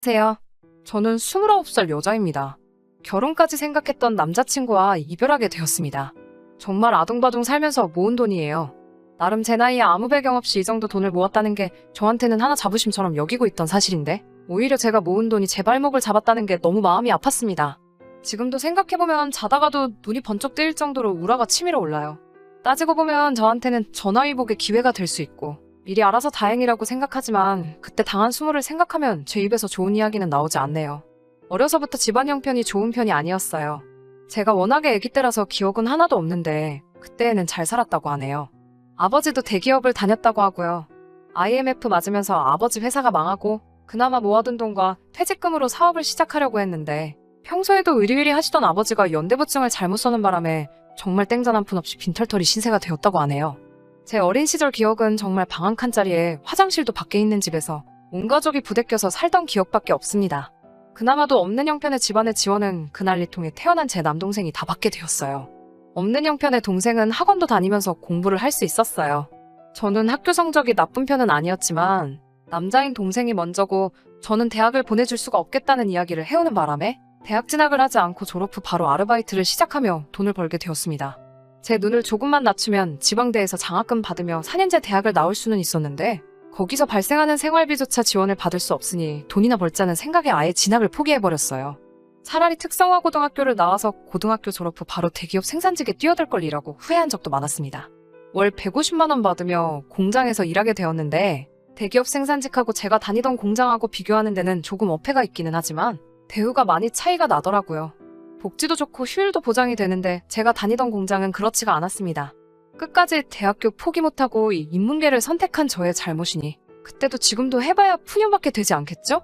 안녕하세요. 저는 29살 여자입니다. 결혼까지 생각했던 남자친구와 이별하게 되었습니다. 정말 아둥바둥 살면서 모은 돈이에요. 나름 제 나이에 아무 배경 없이 이 정도 돈을 모았다는 게 저한테는 하나 자부심처럼 여기고 있던 사실인데 오히려 제가 모은 돈이 제 발목을 잡았다는 게 너무 마음이 아팠습니다. 지금도 생각해보면 자다가도 눈이 번쩍 뜨일 정도로 우라가 치밀어 올라요. 따지고 보면 저한테는 전화위복의 기회가 될 수 있고 미리 알아서 다행이라고 생각하지만 그때 당한 수모를 생각하면 제 입에서 좋은 이야기는 나오지 않네요. 어려서부터 집안 형편이 좋은 편이 아니었어요. 제가 워낙에 아기 때라서 기억은 하나도 없는데 그때에는 잘 살았다고 하네요. 아버지도 대기업을 다녔다고 하고요. IMF 맞으면서 아버지 회사가 망하고 그나마 모아둔 돈과 퇴직금으로 사업을 시작하려고 했는데 평소에도 의리의리 하시던 아버지가 연대부증을 잘못 써는 바람에 정말 땡전 한 푼 없이 빈털터리 신세가 되었다고 하네요. 제 어린 시절 기억은 정말 방 한 칸짜리에 화장실도 밖에 있는 집에서 온 가족이 부대껴서 살던 기억밖에 없습니다. 그나마도 없는 형편의 집안의 지원은 그 난리통에 태어난 제 남동생이 다 받게 되었어요. 없는 형편의 동생은 학원도 다니면서 공부를 할 수 있었어요. 저는 학교 성적이 나쁜 편은 아니었지만 남자인 동생이 먼저고 저는 대학을 보내줄 수가 없겠다는 이야기를 해오는 바람에 대학 진학을 하지 않고 졸업 후 바로 아르바이트를 시작하며 돈을 벌게 되었습니다. 제 눈을 조금만 낮추면 지방대에서 장학금 받으며 4년제 대학을 나올 수는 있었는데 거기서 발생하는 생활비조차 지원을 받을 수 없으니 돈이나 벌자는 생각에 아예 진학을 포기해버렸어요. 차라리 특성화 고등학교를 나와서 고등학교 졸업 후 바로 대기업 생산직에 뛰어들 걸 이라고 후회한 적도 많았습니다. 월 150만 원 받으며 공장에서 일하게 되었는데 대기업 생산직하고 제가 다니던 공장하고 비교하는 데는 조금 어폐가 있기는 하지만 대우가 많이 차이가 나더라고요. 복지도 좋고 휴일도 보장이 되는데 제가 다니던 공장은 그렇지가 않았습니다. 끝까지 대학교 포기 못하고 이 인문계를 선택한 저의 잘못이니 그때도 지금도 해봐야 푸념밖에 되지 않겠죠?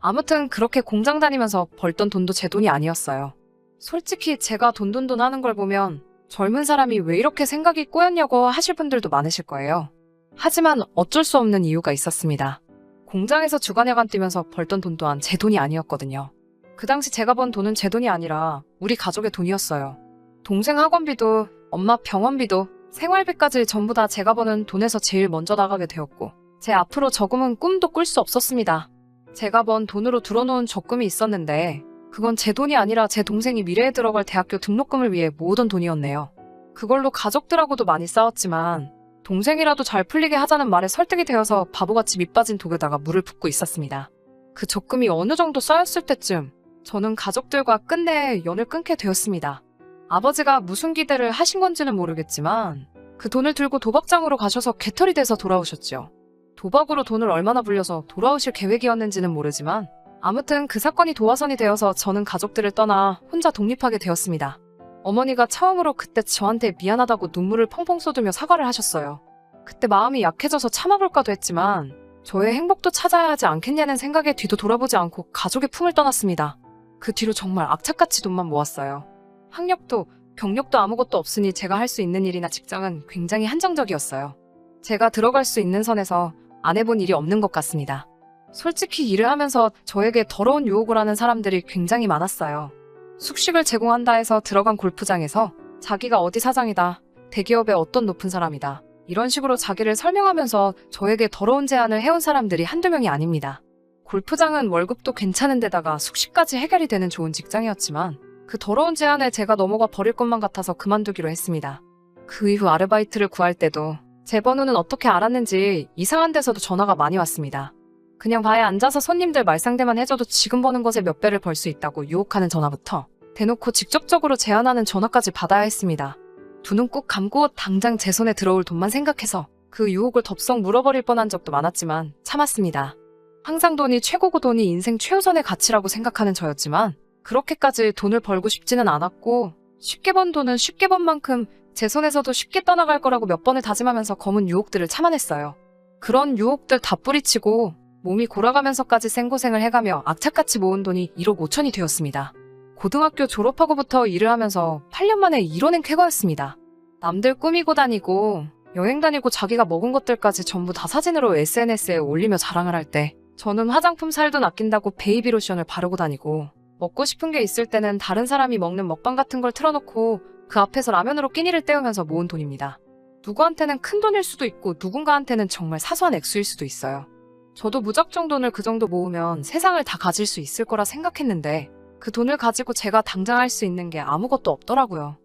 아무튼 그렇게 공장 다니면서 벌던 돈도 제 돈이 아니었어요. 솔직히 제가 돈 하는 걸 보면 젊은 사람이 왜 이렇게 생각이 꼬였냐고 하실 분들도 많으실 거예요. 하지만 어쩔 수 없는 이유가 있었습니다. 공장에서 주간야간 뛰면서 벌던 돈 또한 제 돈이 아니었거든요. 그 당시 제가 번 돈은 제 돈이 아니라 우리 가족의 돈이었어요. 동생 학원비도 엄마 병원비도 생활비까지 전부 다 제가 버는 돈에서 제일 먼저 나가게 되었고 제 앞으로 저금은 꿈도 꿀 수 없었습니다. 제가 번 돈으로 들어놓은 적금이 있었는데 그건 제 돈이 아니라 제 동생이 미래에 들어갈 대학교 등록금을 위해 모으던 돈이었네요. 그걸로 가족들하고도 많이 싸웠지만 동생이라도 잘 풀리게 하자는 말에 설득이 되어서 바보같이 밑빠진 독에다가 물을 붓고 있었습니다. 그 적금이 어느 정도 쌓였을 때쯤 저는 가족들과 끝내 연을 끊게 되었습니다. 아버지가 무슨 기대를 하신 건지는 모르겠지만 그 돈을 들고 도박장으로 가셔서 개털이 돼서 돌아오셨죠. 도박으로 돈을 얼마나 불려서 돌아오실 계획이었는지는 모르지만 아무튼 그 사건이 도화선이 되어서 저는 가족들을 떠나 혼자 독립하게 되었습니다. 어머니가 처음으로 그때 저한테 미안하다고 눈물을 펑펑 쏟으며 사과를 하셨어요. 그때 마음이 약해져서 참아볼까도 했지만 저의 행복도 찾아야 하지 않겠냐는 생각에 뒤도 돌아보지 않고 가족의 품을 떠났습니다. 그 뒤로 정말 악착같이 돈만 모았어요. 학력도 경력도 아무것도 없으니 제가 할 수 있는 일이나 직장은 굉장히 한정적이었어요. 제가 들어갈 수 있는 선에서 안 해본 일이 없는 것 같습니다. 솔직히 일을 하면서 저에게 더러운 유혹을 하는 사람들이 굉장히 많았어요. 숙식을 제공한다 해서 들어간 골프장에서 자기가 어디 사장이다, 대기업의 어떤 높은 사람이다 이런 식으로 자기를 설명하면서 저에게 더러운 제안을 해온 사람들이 한두 명이 아닙니다. 골프장은 월급도 괜찮은 데다가 숙식까지 해결이 되는 좋은 직장이었지만 그 더러운 제안에 제가 넘어가 버릴 것만 같아서 그만두기로 했습니다. 그 이후 아르바이트를 구할 때도 제 번호는 어떻게 알았는지 이상한 데서도 전화가 많이 왔습니다. 그냥 바에 앉아서 손님들 말상대만 해줘도 지금 버는 것에 몇 배를 벌 수 있다고 유혹하는 전화부터 대놓고 직접적으로 제안하는 전화까지 받아야 했습니다. 두 눈 꼭 감고 당장 제 손에 들어올 돈만 생각해서 그 유혹을 덥석 물어버릴 뻔한 적도 많았지만 참았습니다. 항상 돈이 최고고 돈이 인생 최우선의 가치라고 생각하는 저였지만 그렇게까지 돈을 벌고 싶지는 않았고 쉽게 번 돈은 쉽게 번 만큼 제 손에서도 쉽게 떠나갈 거라고 몇 번을 다짐하면서 검은 유혹들을 참아냈어요. 그런 유혹들 다 뿌리치고 몸이 골아가면서까지 생고생을 해가며 악착같이 모은 돈이 1억 5천이 되었습니다. 고등학교 졸업하고부터 일을 하면서 8년 만에 이뤄낸 쾌거였습니다. 남들 꾸미고 다니고 여행 다니고 자기가 먹은 것들까지 전부 다 사진으로 SNS에 올리며 자랑을 할 때 저는 화장품 살 돈 아낀다고 베이비 로션을 바르고 다니고 먹고 싶은 게 있을 때는 다른 사람이 먹는 먹방 같은 걸 틀어놓고 그 앞에서 라면으로 끼니를 때우면서 모은 돈입니다. 누구한테는 큰 돈일 수도 있고 누군가한테는 정말 사소한 액수일 수도 있어요. 저도 무작정 돈을 그 정도 모으면 세상을 다 가질 수 있을 거라 생각했는데 그 돈을 가지고 제가 당장 할 수 있는 게 아무것도 없더라고요.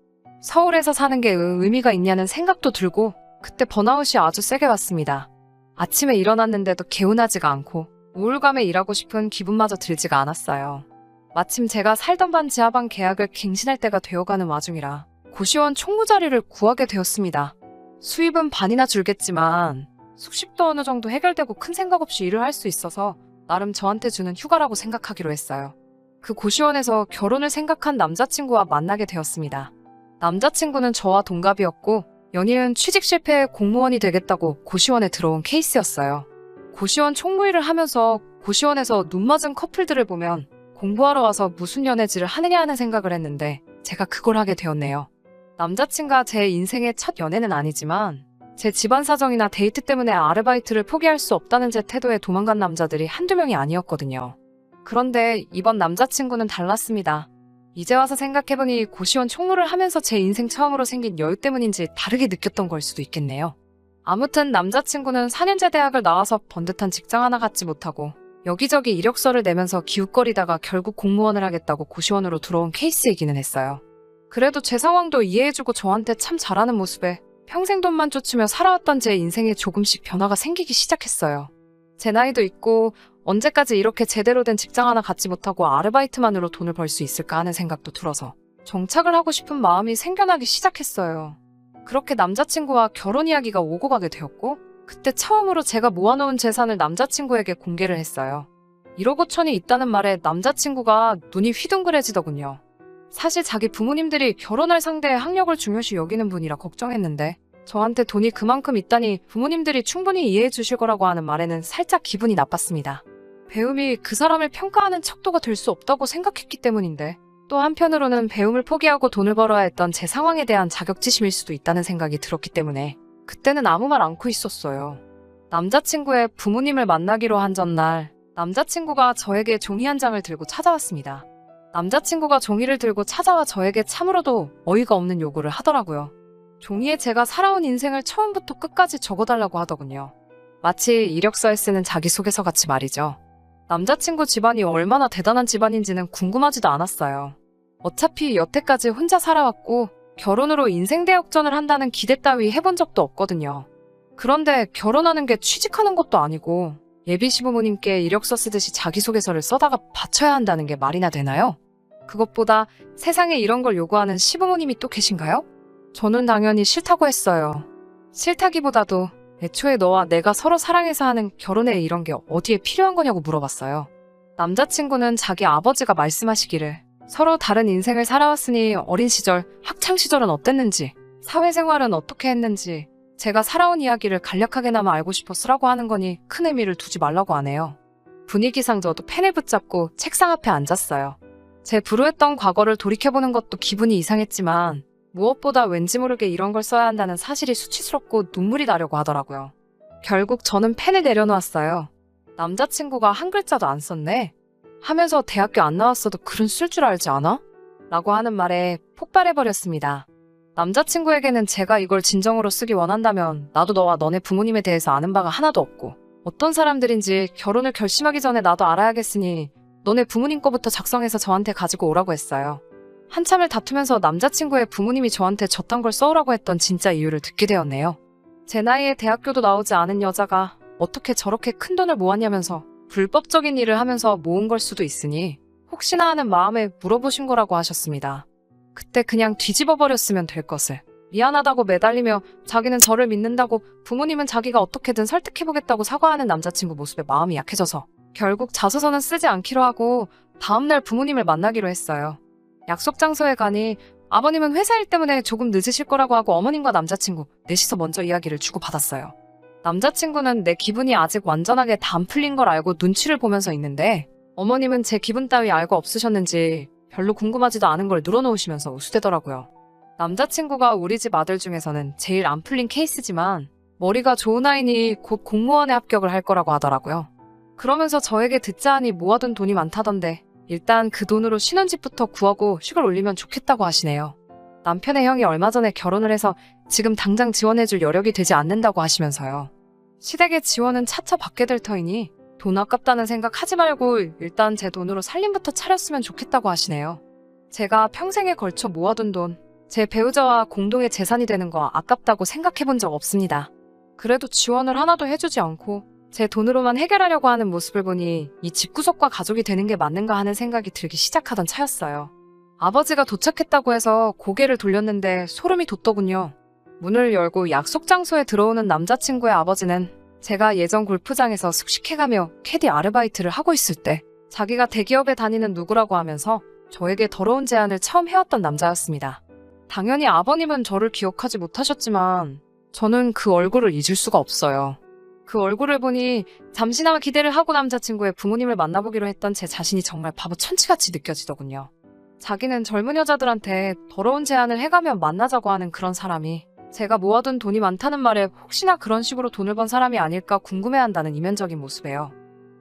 서울에서 사는 게 의미가 있냐는 생각도 들고 그때 번아웃이 아주 세게 왔습니다. 아침에 일어났는데도 개운하지가 않고 우울감에 일하고 싶은 기분마저 들지가 않았어요. 마침 제가 살던 반 지하방 계약을 갱신할 때가 되어가는 와중이라 고시원 총무 자리를 구하게 되었습니다. 수입은 반이나 줄겠지만 숙식도 어느 정도 해결되고 큰 생각 없이 일을 할 수 있어서 나름 저한테 주는 휴가라고 생각하기로 했어요. 그 고시원에서 결혼을 생각한 남자친구와 만나게 되었습니다. 남자친구는 저와 동갑이었고 연이은 취직 실패해 공무원이 되겠다고 고시원에 들어온 케이스였어요. 고시원 총무일을 하면서 고시원에서 눈 맞은 커플들을 보면 공부하러 와서 무슨 연애질을 하느냐 하는 생각을 했는데 제가 그걸 하게 되었네요. 남자친구가 제 인생의 첫 연애는 아니지만 제 집안 사정이나 데이트 때문에 아르바이트를 포기할 수 없다는 제 태도에 도망간 남자들이 한두 명이 아니었거든요. 그런데 이번 남자친구는 달랐습니다. 이제 와서 생각해보니 고시원 총무를 하면서 제 인생 처음으로 생긴 여유 때문인지 다르게 느꼈던 걸 수도 있겠네요. 아무튼 남자친구는 4년제 대학을 나와서 번듯한 직장 하나 갖지 못하고 여기저기 이력서를 내면서 기웃거리다가 결국 공무원을 하겠다고 고시원으로 들어온 케이스이기는 했어요. 그래도 제 상황도 이해해주고 저한테 참 잘하는 모습에 평생 돈만 쫓으며 살아왔던 제 인생에 조금씩 변화가 생기기 시작했어요. 제 나이도 있고 언제까지 이렇게 제대로 된 직장 하나 갖지 못하고 아르바이트만으로 돈을 벌 수 있을까 하는 생각도 들어서 정착을 하고 싶은 마음이 생겨나기 시작했어요. 그렇게 남자친구와 결혼 이야기가 오고 가게 되었고 그때 처음으로 제가 모아놓은 재산을 남자친구에게 공개를 했어요. 1억 5천이 있다는 말에 남자친구가 눈이 휘둥그레지더군요. 사실 자기 부모님들이 결혼할 상대의 학력을 중요시 여기는 분이라 걱정했는데 저한테 돈이 그만큼 있다니 부모님들이 충분히 이해해 주실 거라고 하는 말에는 살짝 기분이 나빴습니다. 배움이 그 사람을 평가하는 척도가 될 수 없다고 생각했기 때문인데 또 한편으로는 배움을 포기하고 돈을 벌어야 했던 제 상황에 대한 자격지심일 수도 있다는 생각이 들었기 때문에 그때는 아무 말 않고 있었어요. 남자친구의 부모님을 만나기로 한 전날 남자친구가 저에게 종이 한 장을 들고 찾아왔습니다. 남자친구가 종이를 들고 찾아와 저에게 참으로도 어이가 없는 요구를 하더라고요. 종이에 제가 살아온 인생을 처음부터 끝까지 적어달라고 하더군요. 마치 이력서에 쓰는 자기소개서 같이 말이죠. 남자친구 집안이 얼마나 대단한 집안인지는 궁금하지도 않았어요. 어차피 여태까지 혼자 살아왔고 결혼으로 인생 대역전을 한다는 기대 따위 해본 적도 없거든요. 그런데 결혼하는 게 취직하는 것도 아니고 예비 시부모님께 이력서 쓰듯이 자기소개서를 써다가 바쳐야 한다는 게 말이나 되나요? 그것보다 세상에 이런 걸 요구하는 시부모님이 또 계신가요? 저는 당연히 싫다고 했어요. 싫다기보다도 애초에 너와 내가 서로 사랑해서 하는 결혼에 이런 게 어디에 필요한 거냐고 물어봤어요. 남자친구는 자기 아버지가 말씀하시기를 서로 다른 인생을 살아왔으니 어린 시절, 학창시절은 어땠는지, 사회생활은 어떻게 했는지 제가 살아온 이야기를 간략하게나마 알고 싶었으라고 하는 거니 큰 의미를 두지 말라고 하네요. 분위기상 저도 펜을 붙잡고 책상 앞에 앉았어요. 제 불우했던 과거를 돌이켜보는 것도 기분이 이상했지만 무엇보다 왠지 모르게 이런 걸 써야 한다는 사실이 수치스럽고 눈물이 나려고 하더라고요. 결국 저는 펜을 내려놓았어요. 남자친구가 한 글자도 안 썼네? 하면서 대학교 안 나왔어도 글은 쓸 줄 알지 않아? 라고 하는 말에 폭발해버렸습니다. 남자친구에게는 제가 이걸 진정으로 쓰기 원한다면 나도 너와 너네 부모님에 대해서 아는 바가 하나도 없고 어떤 사람들인지 결혼을 결심하기 전에 나도 알아야겠으니 너네 부모님 거부터 작성해서 저한테 가지고 오라고 했어요. 한참을 다투면서 남자친구의 부모님이 저한테 저딴 걸 써오라고 했던 진짜 이유를 듣게 되었네요. 제 나이에 대학교도 나오지 않은 여자가 어떻게 저렇게 큰 돈을 모았냐면서 불법적인 일을 하면서 모은 걸 수도 있으니 혹시나 하는 마음에 물어보신 거라고 하셨습니다. 그때 그냥 뒤집어 버렸으면 될 것을 미안하다고 매달리며 자기는 저를 믿는다고 부모님은 자기가 어떻게든 설득해보겠다고 사과하는 남자친구 모습에 마음이 약해져서 결국 자소서는 쓰지 않기로 하고 다음날 부모님을 만나기로 했어요. 약속 장소에 가니 아버님은 회사 일 때문에 조금 늦으실 거라고 하고 어머님과 남자친구 넷이서 먼저 이야기를 주고받았어요. 남자친구는 내 기분이 아직 완전하게 다 안 풀린 걸 알고 눈치를 보면서 있는데 어머님은 제 기분 따위 알고 없으셨는지 별로 궁금하지도 않은 걸 늘어놓으시면서 우스대더라고요. 남자친구가 우리 집 아들 중에서는 제일 안 풀린 케이스지만 머리가 좋은 아이니 곧 공무원에 합격을 할 거라고 하더라고요. 그러면서 저에게 듣자 하니 모아둔 돈이 많다던데 일단 그 돈으로 신혼집부터 구하고 휴가를 올리면 좋겠다고 하시네요. 남편의 형이 얼마 전에 결혼을 해서 지금 당장 지원해줄 여력이 되지 않는다고 하시면서요. 시댁의 지원은 차차 받게 될 터이니 돈 아깝다는 생각 하지 말고 일단 제 돈으로 살림부터 차렸으면 좋겠다고 하시네요. 제가 평생에 걸쳐 모아둔 돈, 제 배우자와 공동의 재산이 되는 거 아깝다고 생각해 본 적 없습니다. 그래도 지원을 하나도 해주지 않고 제 돈으로만 해결하려고 하는 모습을 보니 이 집구석과 가족이 되는 게 맞는가 하는 생각이 들기 시작하던 차였어요. 아버지가 도착했다고 해서 고개를 돌렸는데 소름이 돋더군요. 문을 열고 약속 장소에 들어오는 남자친구의 아버지는 제가 예전 골프장에서 숙식해가며 캐디 아르바이트를 하고 있을 때 자기가 대기업에 다니는 누구라고 하면서 저에게 더러운 제안을 처음 해왔던 남자였습니다. 당연히 아버님은 저를 기억하지 못하셨지만 저는 그 얼굴을 잊을 수가 없어요. 그 얼굴을 보니 잠시나마 기대를 하고 남자친구의 부모님을 만나보기로 했던 제 자신이 정말 바보 천치같이 느껴지더군요. 자기는 젊은 여자들한테 더러운 제안을 해가며 만나자고 하는 그런 사람이 제가 모아둔 돈이 많다는 말에 혹시나 그런 식으로 돈을 번 사람이 아닐까 궁금해한다는 이면적인 모습이에요.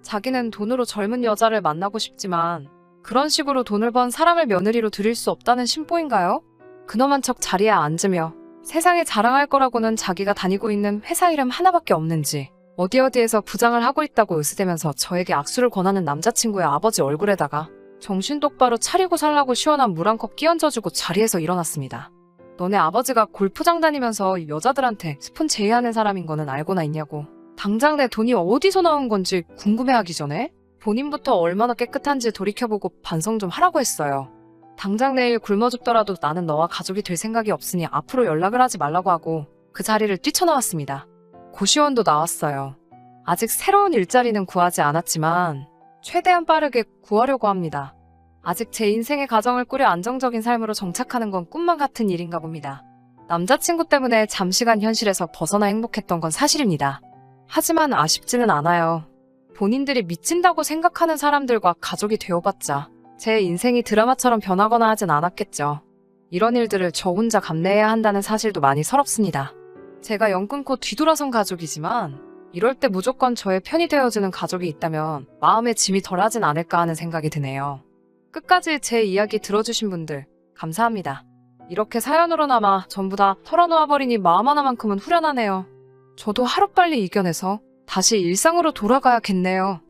자기는 돈으로 젊은 여자를 만나고 싶지만 그런 식으로 돈을 번 사람을 며느리로 들일 수 없다는 심보인가요? 근엄한 척 자리에 앉으며 세상에 자랑할 거라고는 자기가 다니고 있는 회사 이름 하나밖에 없는지 어디에서 부장을 하고 있다고 으스대면서 저에게 악수를 권하는 남자친구의 아버지 얼굴에다가 정신 똑바로 차리고 살라고 시원한 물 한 컵 끼얹어주고 자리에서 일어났습니다. 너네 아버지가 골프장 다니면서 여자들한테 스폰 제의하는 사람인 거는 알고나 있냐고. 당장 내 돈이 어디서 나온 건지 궁금해하기 전에 본인부터 얼마나 깨끗한지 돌이켜보고 반성 좀 하라고 했어요. 당장 내일 굶어 죽더라도 나는 너와 가족이 될 생각이 없으니 앞으로 연락을 하지 말라고 하고 그 자리를 뛰쳐나왔습니다. 고시원도 나왔어요. 아직 새로운 일자리는 구하지 않았지만 최대한 빠르게 구하려고 합니다. 아직 제 인생의 가정을 꾸려 안정적인 삶으로 정착하는 건 꿈만 같은 일인가 봅니다. 남자친구 때문에 잠시간 현실에서 벗어나 행복했던 건 사실입니다. 하지만 아쉽지는 않아요. 본인들이 미친다고 생각하는 사람들과 가족이 되어봤자 제 인생이 드라마처럼 변하거나 하진 않았겠죠. 이런 일들을 저 혼자 감내해야 한다는 사실도 많이 서럽습니다. 제가 연 끊고 뒤돌아선 가족이지만 이럴 때 무조건 저의 편이 되어주는 가족이 있다면 마음의 짐이 덜하진 않을까 하는 생각이 드네요. 끝까지 제 이야기 들어주신 분들 감사합니다. 이렇게 사연으로나마 전부 다 털어놓아버리니 마음 하나만큼은 후련하네요. 저도 하루빨리 이겨내서 다시 일상으로 돌아가야겠네요.